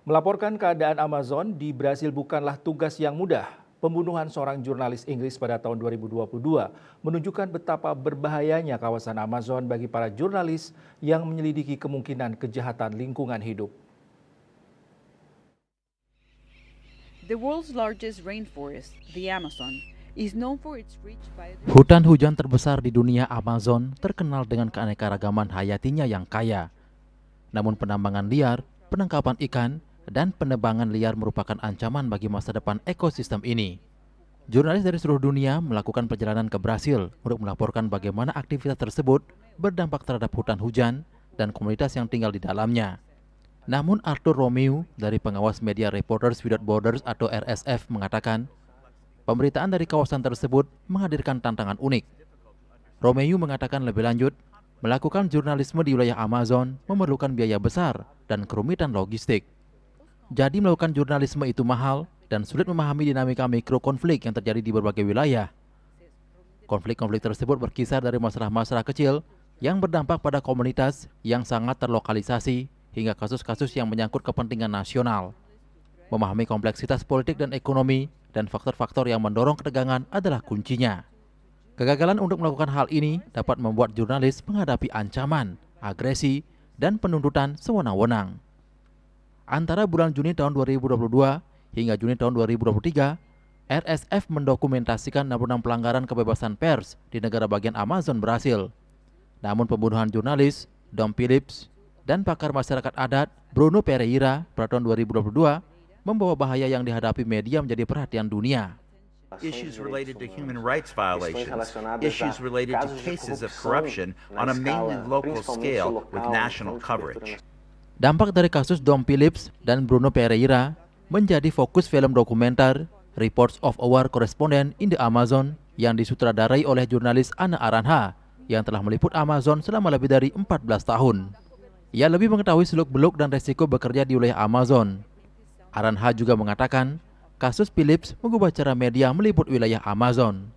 Melaporkan keadaan Amazon di Brasil bukanlah tugas yang mudah. Pembunuhan seorang jurnalis Inggris pada tahun 2022 menunjukkan betapa berbahayanya kawasan Amazon bagi para jurnalis yang menyelidiki kemungkinan kejahatan lingkungan hidup. The world's largest rainforest, the Amazon, is known for its rich biodiversity. Hutan hujan terbesar di dunia Amazon terkenal dengan keanekaragaman hayatinya yang kaya. Namun penambangan liar, penangkapan ikan, dan penebangan liar merupakan ancaman bagi masa depan ekosistem ini. Jurnalis dari seluruh dunia melakukan perjalanan ke Brasil untuk melaporkan bagaimana aktivitas tersebut berdampak terhadap hutan hujan dan komunitas yang tinggal di dalamnya. Namun Arthur Romeu dari pengawas media Reporters Without Borders atau RSF mengatakan, pemberitaan dari kawasan tersebut menghadirkan tantangan unik. Romeu mengatakan lebih lanjut, melakukan jurnalisme di wilayah Amazon memerlukan biaya besar dan kerumitan logistik. Jadi melakukan jurnalisme itu mahal dan sulit memahami dinamika mikro konflik yang terjadi di berbagai wilayah. Konflik-konflik tersebut berkisar dari masalah-masalah kecil yang berdampak pada komunitas yang sangat terlokalisasi hingga kasus-kasus yang menyangkut kepentingan nasional. Memahami kompleksitas politik dan ekonomi dan faktor-faktor yang mendorong ketegangan adalah kuncinya. Kegagalan untuk melakukan hal ini dapat membuat jurnalis menghadapi ancaman, agresi, dan penuntutan sewenang-wenang. Antara bulan Juni tahun 2022 hingga Juni tahun 2023, RSF mendokumentasikan 66 pelanggaran kebebasan pers di negara bagian Amazon, Brasil. Namun pembunuhan jurnalis Dom Phillips dan pakar masyarakat adat Bruno Pereira pada tahun 2022 membawa bahaya yang dihadapi media menjadi perhatian dunia. Issues related to human rights violations, issues related to cases of corruption on a mainly local scale with national coverage. Dampak dari kasus Dom Phillips dan Bruno Pereira menjadi fokus film dokumenter Reports of a War Correspondent in the Amazon yang disutradarai oleh jurnalis Ana Aranha yang telah meliput Amazon selama lebih dari 14 tahun. Ia lebih mengetahui seluk-beluk dan resiko bekerja di wilayah Amazon. Aranha juga mengatakan, kasus Phillips mengubah cara media meliput wilayah Amazon.